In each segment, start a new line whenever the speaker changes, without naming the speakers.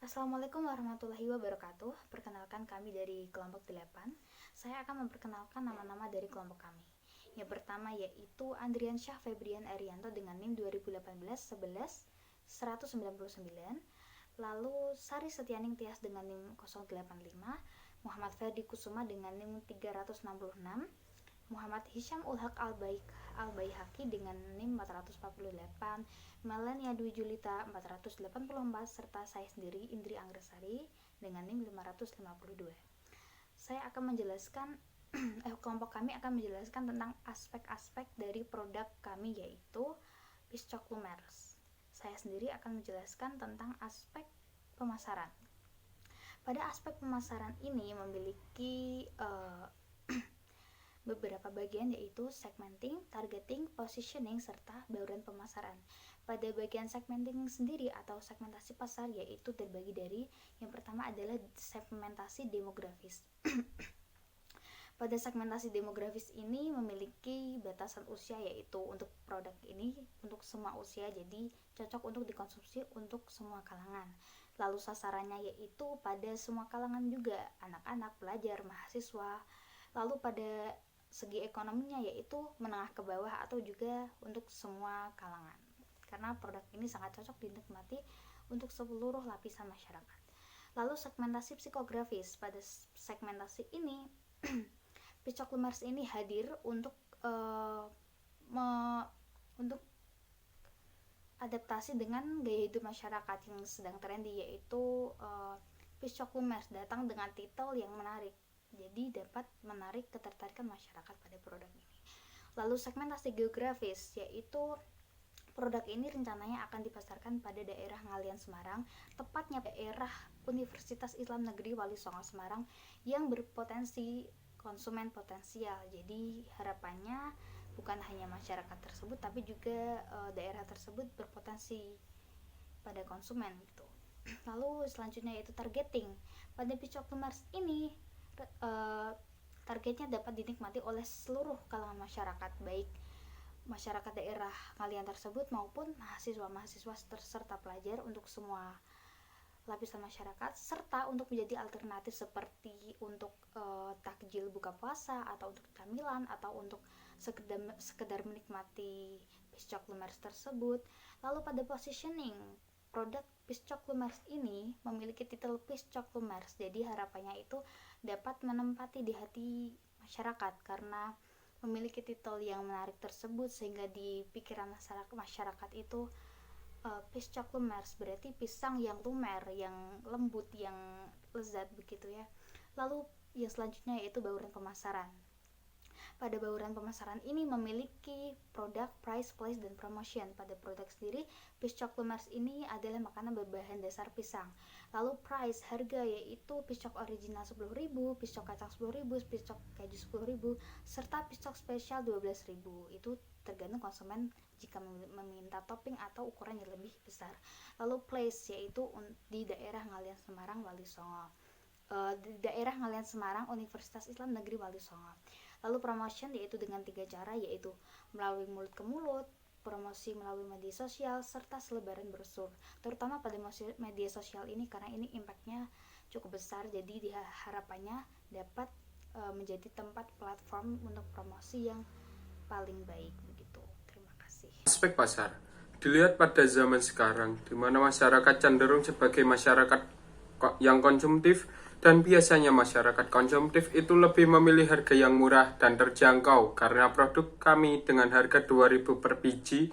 Assalamualaikum warahmatullahi wabarakatuh. Perkenalkan kami dari kelompok 8. Saya akan memperkenalkan nama-nama dari kelompok kami. Yang pertama yaitu Andrian Syah Febrian Arianto dengan NIM 2018-11-199. Lalu Sari Setianing Tias dengan NIM 085. Muhammad Ferdi Kusuma dengan NIM 366. Muhammad Hisham Ulhaq Al-Baihaqi dengan NIM 448, Melania Dwi Julita 484, serta saya sendiri Indri Anggrasari dengan NIM 552. Saya akan menjelaskan kelompok kami akan menjelaskan tentang aspek-aspek dari produk kami yaitu Piscok Lumers. Saya sendiri akan menjelaskan tentang aspek pemasaran. Pada aspek pemasaran ini memiliki beberapa bagian yaitu segmenting, targeting, positioning, serta bauran pemasaran. Pada bagian segmenting sendiri atau segmentasi pasar yaitu terbagi dari yang pertama adalah segmentasi demografis. Pada segmentasi demografis ini memiliki batasan usia yaitu untuk produk ini untuk semua usia, jadi cocok untuk dikonsumsi untuk semua kalangan. Lalu sasarannya yaitu pada semua kalangan juga, anak-anak, pelajar, mahasiswa. Lalu pada segi ekonominya yaitu menengah ke bawah atau juga untuk semua kalangan, karena produk ini sangat cocok dinikmati untuk seluruh lapisan masyarakat. Lalu segmentasi psikografis. Pada segmentasi ini Piscok Lumers ini hadir untuk adaptasi dengan gaya hidup masyarakat yang sedang trendy, yaitu Piscok Lumers datang dengan titel yang menarik, jadi dapat menarik ketertarikan masyarakat pada produk ini. Lalu segmentasi geografis, yaitu produk ini rencananya akan dipasarkan pada daerah Ngalian Semarang, tepatnya daerah Universitas Islam Negeri Wali Songo Semarang yang berpotensi konsumen potensial. Jadi harapannya bukan hanya masyarakat tersebut tapi juga daerah tersebut berpotensi pada konsumen gitu. Lalu selanjutnya yaitu targeting. Pada Piscok Lumers ini targetnya dapat dinikmati oleh seluruh kalangan masyarakat, baik masyarakat daerah Ngalian tersebut maupun mahasiswa-mahasiswa serta pelajar, untuk semua lapisan masyarakat, serta untuk menjadi alternatif seperti untuk takjil buka puasa atau untuk camilan atau untuk sekedar menikmati Piscok Lumers tersebut. Lalu pada positioning, produk Piscok Lumers ini memiliki titel Piscok Lumers, jadi harapannya itu dapat menempati di hati masyarakat karena memiliki titel yang menarik tersebut, sehingga di pikiran masyarakat itu Piscok Lumers berarti pisang yang lumer, yang lembut, yang lezat begitu ya. Lalu yang selanjutnya yaitu bauran pemasaran. Pada bauran pemasaran ini memiliki produk, price, place, dan promotion. Pada produk sendiri, Piscok Lumers ini adalah makanan berbahan dasar pisang. Lalu price, harga, yaitu Piscok original 10.000, Piscok kacang 10.000, Piscok keju 10.000, serta Piscok spesial 12.000. Itu tergantung konsumen jika meminta topping atau ukuran yang lebih besar. Lalu place, yaitu di daerah Ngalian Semarang Wali Songo. Di daerah Ngalian Semarang Universitas Islam Negeri Wali Songo. Lalu promotion yaitu dengan 3 cara, yaitu melalui mulut ke mulut, promosi melalui media sosial, serta selebaran brosur. Terutama pada media sosial ini karena ini impactnya cukup besar, jadi harapannya dapat menjadi tempat platform untuk promosi yang paling baik begitu. Terima kasih.
Aspek pasar dilihat pada zaman sekarang, di mana masyarakat cenderung sebagai masyarakat yang konsumtif, dan biasanya masyarakat konsumtif itu lebih memilih harga yang murah dan terjangkau karena produk kami dengan harga 2.000 per biji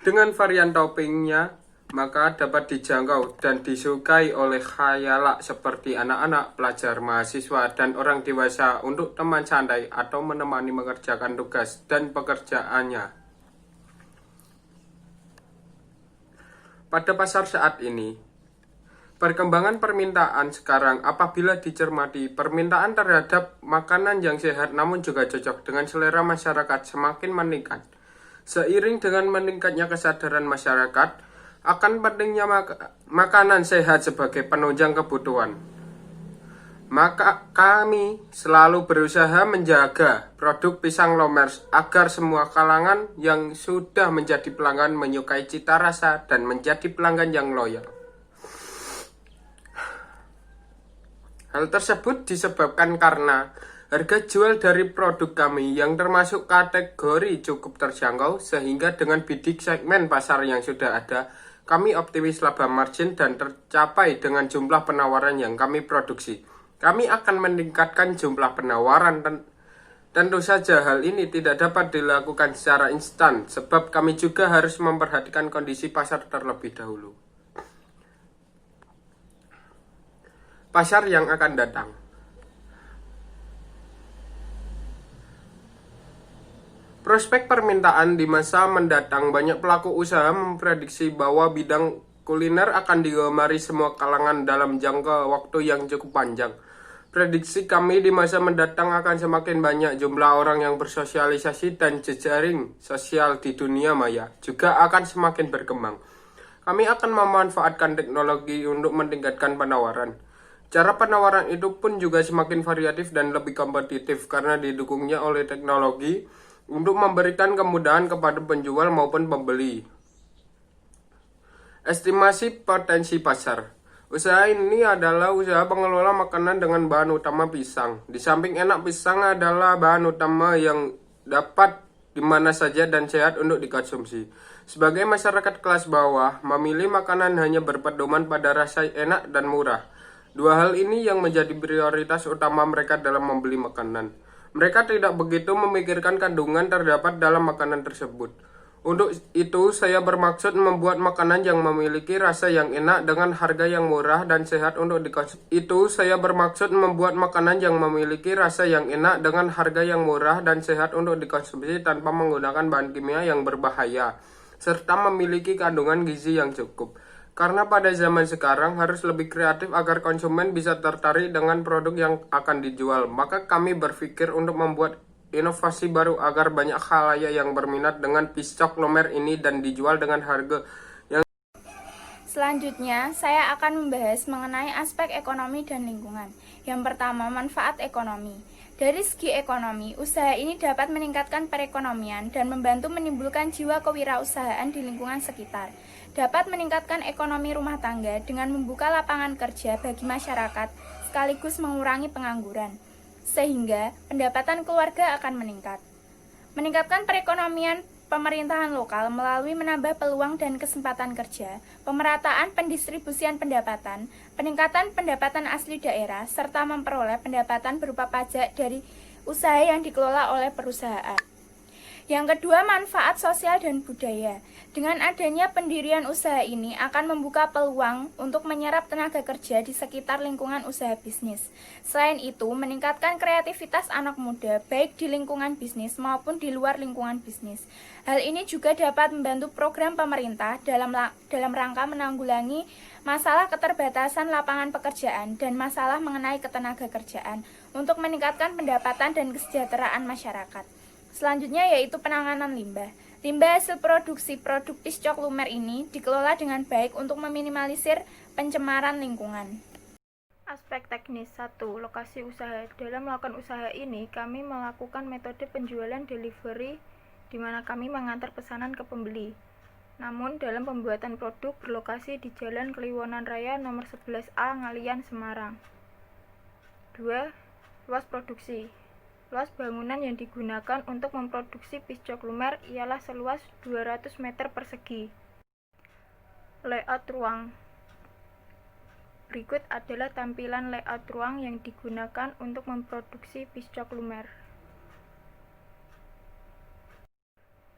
dengan varian toppingnya maka dapat dijangkau dan disukai oleh khayalak seperti anak-anak, pelajar, mahasiswa, dan orang dewasa untuk teman santai atau menemani mengerjakan tugas dan pekerjaannya. Pada pasar saat ini, perkembangan permintaan sekarang apabila dicermati, permintaan terhadap makanan yang sehat namun juga cocok dengan selera masyarakat semakin meningkat. Seiring dengan meningkatnya kesadaran masyarakat akan pentingnya makanan sehat sebagai penunjang kebutuhan, maka kami selalu berusaha menjaga produk pisang Lumers agar semua kalangan yang sudah menjadi pelanggan menyukai cita rasa dan menjadi pelanggan yang loyal. Hal tersebut disebabkan karena harga jual dari produk kami yang termasuk kategori cukup terjangkau, sehingga dengan bidik segmen pasar yang sudah ada, kami optimis laba margin dan tercapai dengan jumlah penawaran yang kami produksi. Kami akan meningkatkan jumlah penawaran. Tentu saja hal ini tidak dapat dilakukan secara instan, sebab kami juga harus memperhatikan kondisi pasar terlebih dahulu. Pasar yang akan datang. Prospek permintaan di masa mendatang, banyak pelaku usaha memprediksi bahwa bidang kuliner akan digemari semua kalangan dalam jangka waktu yang cukup panjang. Prediksi kami di masa mendatang akan semakin banyak jumlah orang yang bersosialisasi, dan jejaring sosial di dunia maya juga akan semakin berkembang. Kami akan memanfaatkan teknologi untuk meningkatkan penawaran. Cara penawaran itu pun juga semakin variatif dan lebih kompetitif karena didukungnya oleh teknologi untuk memberikan kemudahan kepada penjual maupun pembeli. Estimasi potensi pasar. Usaha ini adalah usaha pengelola makanan dengan bahan utama pisang. Di samping enak, pisang adalah bahan utama yang dapat di mana saja dan sehat untuk dikonsumsi. Sebagai masyarakat kelas bawah, memilih makanan hanya berpedoman pada rasa enak dan murah. Dua hal ini yang menjadi prioritas utama mereka dalam membeli makanan. Mereka tidak begitu memikirkan kandungan terdapat dalam makanan tersebut. Untuk itu, saya bermaksud membuat makanan yang memiliki rasa yang enak dengan harga yang murah dan sehat untuk dikonsumsi. Tanpa menggunakan bahan kimia yang berbahaya, serta memiliki kandungan gizi yang cukup. Karena pada zaman sekarang harus lebih kreatif agar konsumen bisa tertarik dengan produk yang akan dijual, maka kami berpikir untuk membuat inovasi baru agar banyak khalayak yang berminat dengan piscok lumer ini dan dijual dengan harga yang...
Selanjutnya, saya akan membahas mengenai aspek ekonomi dan lingkungan. Yang pertama, manfaat ekonomi. Dari segi ekonomi, usaha ini dapat meningkatkan perekonomian dan membantu menimbulkan jiwa kewirausahaan di lingkungan sekitar. Dapat meningkatkan ekonomi rumah tangga dengan membuka lapangan kerja bagi masyarakat, sekaligus mengurangi pengangguran, sehingga pendapatan keluarga akan meningkat. Meningkatkan perekonomian pemerintahan lokal melalui menambah peluang dan kesempatan kerja, pemerataan pendistribusian pendapatan, peningkatan pendapatan asli daerah, serta memperoleh pendapatan berupa pajak dari usaha yang dikelola oleh perusahaan. Yang kedua, manfaat sosial dan budaya. Dengan adanya pendirian usaha ini akan membuka peluang untuk menyerap tenaga kerja di sekitar lingkungan usaha bisnis. Selain itu, meningkatkan kreativitas anak muda, baik di lingkungan bisnis maupun di luar lingkungan bisnis. Hal ini juga dapat membantu program pemerintah dalam rangka menanggulangi masalah keterbatasan lapangan pekerjaan dan masalah mengenai ketenaga kerjaan untuk meningkatkan pendapatan dan kesejahteraan masyarakat. Selanjutnya yaitu penanganan limbah. Limbah hasil produksi produk piscok lumer ini dikelola dengan baik untuk meminimalisir pencemaran lingkungan.
Aspek teknis. 1. Lokasi usaha. Dalam melakukan usaha ini, kami melakukan metode penjualan delivery di mana kami mengantar pesanan ke pembeli. Namun, dalam pembuatan produk berlokasi di Jalan Kliwonan Raya nomor 11A Ngalian, Semarang. 2. Luas produksi. Luas bangunan yang digunakan untuk memproduksi piscok lumer ialah seluas 200 meter persegi. Layout ruang. Berikut adalah tampilan layout ruang yang digunakan untuk memproduksi piscok lumer.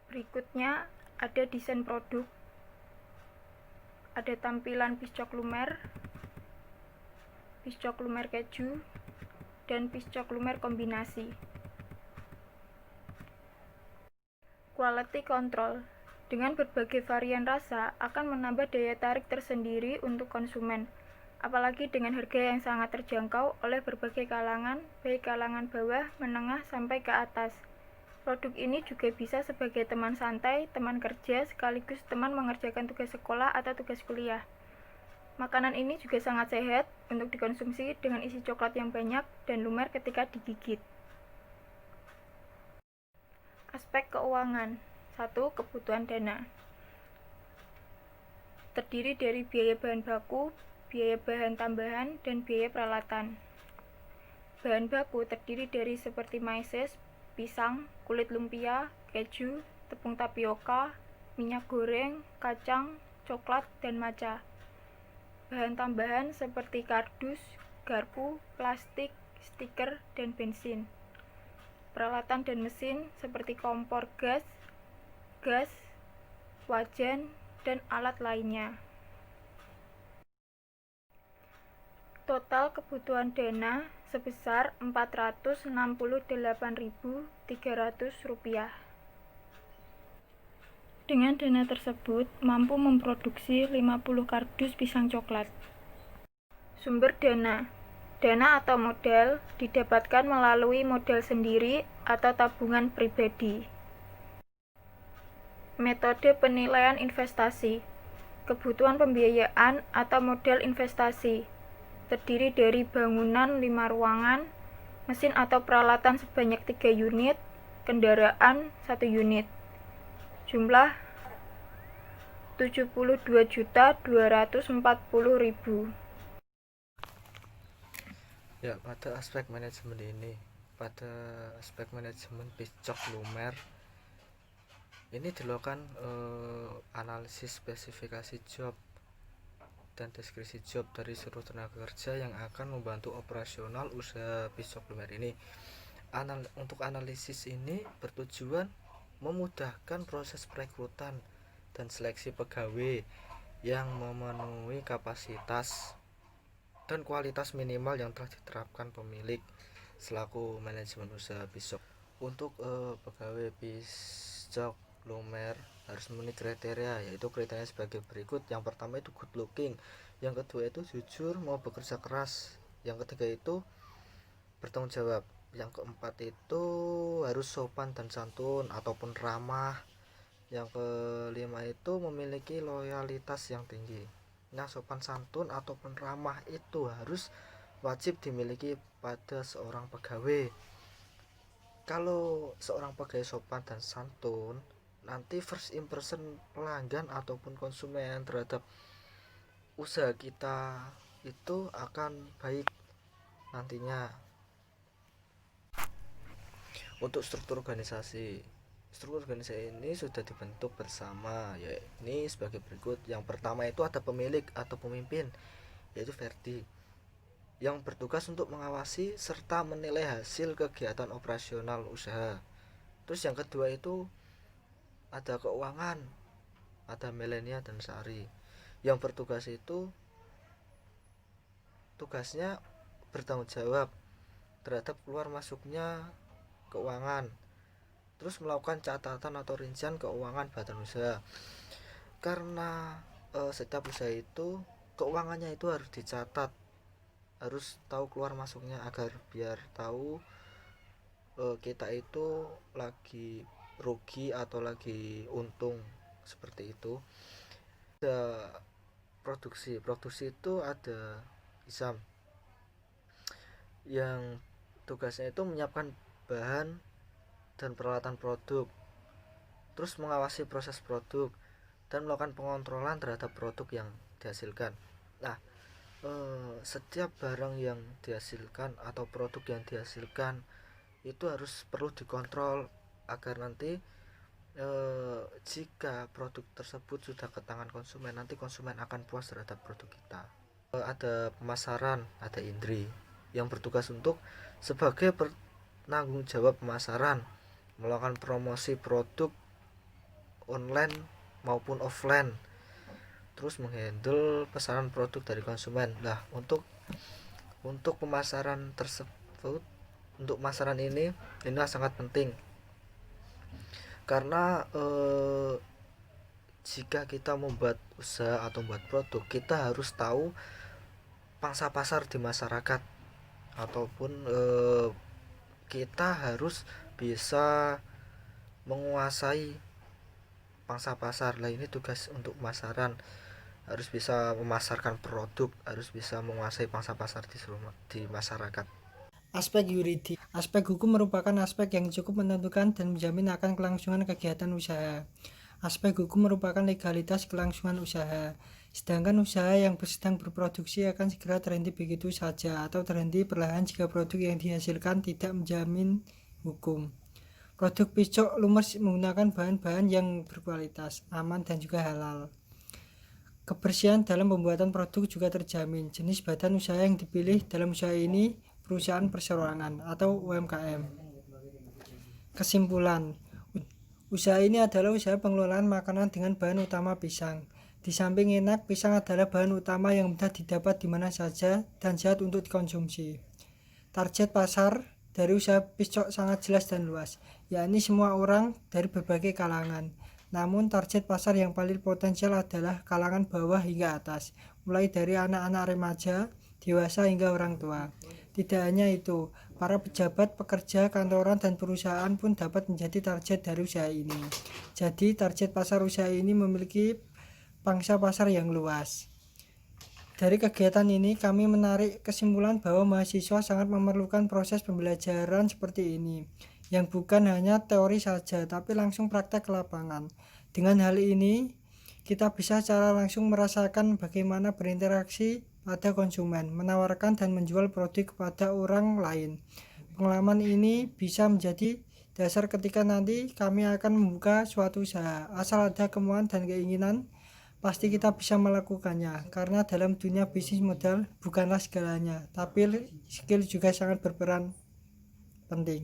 Berikutnya ada desain produk, ada tampilan piscok lumer keju, dan piscok lumer kombinasi. Quality control. Dengan berbagai varian rasa akan menambah daya tarik tersendiri untuk konsumen, apalagi dengan harga yang sangat terjangkau oleh berbagai kalangan, baik kalangan bawah, menengah, sampai ke atas. Produk ini juga bisa sebagai teman santai, teman kerja, sekaligus teman mengerjakan tugas sekolah atau tugas kuliah. Makanan ini juga sangat sehat untuk dikonsumsi dengan isi coklat yang banyak dan lumer ketika digigit. Aspek keuangan. 1. Kebutuhan dana. Terdiri dari biaya bahan baku, biaya bahan tambahan, dan biaya peralatan. Bahan baku terdiri dari seperti maize, pisang, kulit lumpia, keju, tepung tapioka, minyak goreng, kacang, coklat, dan matcha. Bahan tambahan seperti kardus, garpu, plastik, stiker, dan bensin. Peralatan dan mesin seperti kompor gas, wajan, dan alat lainnya. Total kebutuhan dana sebesar Rp468.300. Dengan dana tersebut mampu memproduksi 50 kardus pisang coklat. Sumber dana. Dana atau modal didapatkan melalui modal sendiri atau tabungan pribadi. Metode penilaian investasi. Kebutuhan pembiayaan atau modal investasi terdiri dari bangunan 5 ruangan, mesin atau peralatan sebanyak 3 unit, kendaraan 1 unit. Jumlah 72.240.000.
Ya, pada aspek manajemen Piscok Lumer ini dilakukan analisis spesifikasi job dan deskripsi job dari seluruh tenaga kerja yang akan membantu operasional usaha Piscok Lumer ini. Untuk analisis ini bertujuan memudahkan proses perekrutan dan seleksi pegawai yang memenuhi kapasitas dan kualitas minimal yang telah diterapkan pemilik selaku manajemen usaha Piscok. Untuk pegawai Piscok Lumer harus memenuhi kriteria, yaitu kriteria sebagai berikut. Yang pertama itu good looking, yang kedua itu jujur mau bekerja keras, yang ketiga itu bertanggung jawab, yang keempat itu harus sopan dan santun ataupun ramah, yang kelima itu memiliki loyalitas yang tinggi. Nah, sopan santun ataupun ramah itu harus wajib dimiliki pada seorang pegawai. Kalau seorang pegawai sopan dan santun, nanti first impression pelanggan ataupun konsumen terhadap usaha kita itu akan baik nantinya. Untuk struktur organisasi ini sudah dibentuk bersama, yakni sebagai berikut. Yang pertama itu ada pemilik atau pemimpin, yaitu Verdi, yang bertugas untuk mengawasi serta menilai hasil kegiatan operasional usaha. Terus yang kedua itu ada keuangan, ada Melenia dan Sari, yang bertugas itu tugasnya bertanggung jawab terhadap keluar masuknya keuangan, terus melakukan catatan atau rincian keuangan badan usaha. Karena setiap usaha itu keuangannya itu harus dicatat, harus tahu keluar masuknya agar biar tahu kita itu lagi rugi atau lagi untung, seperti itu. Ada produksi itu ada Isam yang tugasnya itu menyiapkan bahan dan peralatan produk, terus mengawasi proses produk dan melakukan pengontrolan terhadap produk yang dihasilkan. Nah, setiap barang yang dihasilkan atau produk yang dihasilkan itu perlu dikontrol agar nanti jika produk tersebut sudah ke tangan konsumen, nanti konsumen akan puas terhadap produk kita. Ada pemasaran, ada Indri yang bertugas untuk sebagai penanggung jawab pemasaran, melakukan promosi produk online maupun offline, terus menghandle pesanan produk dari konsumen. Nah, untuk pemasaran tersebut, untuk pemasaran ini sangat penting karena jika kita membuat usaha atau membuat produk, kita harus tahu pangsa pasar di masyarakat, ataupun kita harus bisa menguasai pangsa pasar. Lah, ini tugas untuk pemasaran, harus bisa memasarkan produk, harus bisa menguasai pangsa pasar di masyarakat.
Aspek yuridis. Aspek hukum merupakan aspek yang cukup menentukan dan menjamin akan kelangsungan kegiatan usaha. Aspek hukum merupakan legalitas kelangsungan usaha. Sedangkan usaha yang sedang berproduksi akan segera terhenti begitu saja atau terhenti perlahan jika produk yang dihasilkan tidak menjamin hukum. Produk pisau lumer menggunakan bahan-bahan yang berkualitas, aman dan juga halal. Kebersihan dalam pembuatan produk juga terjamin. Jenis badan usaha yang dipilih dalam usaha ini perusahaan perseroan atau UMKM. Kesimpulan, usaha ini adalah usaha pengelolaan makanan dengan bahan utama pisang. Di samping enak, pisang adalah bahan utama yang mudah didapat di mana saja dan sehat untuk dikonsumsi. Target pasar dari usaha pisau sangat jelas dan luas, yakni semua orang dari berbagai kalangan. Namun target pasar yang paling potensial adalah kalangan bawah hingga atas, mulai dari anak-anak remaja, dewasa hingga orang tua. Tidak hanya itu, para pejabat, pekerja, kantoran, dan perusahaan pun dapat menjadi target dari usaha ini. Jadi target pasar usaha ini memiliki pangsa pasar yang luas. Dari kegiatan ini kami menarik kesimpulan bahwa mahasiswa sangat memerlukan proses pembelajaran seperti ini, yang bukan hanya teori saja tapi langsung praktek ke lapangan. Dengan hal ini kita bisa secara langsung merasakan bagaimana berinteraksi pada konsumen, menawarkan dan menjual produk kepada orang lain. Pengalaman ini bisa menjadi dasar ketika nanti kami akan membuka suatu usaha. Asal ada kemauan dan keinginan, pasti kita bisa melakukannya, karena dalam dunia bisnis modal bukanlah segalanya, tapi skill juga sangat berperan penting.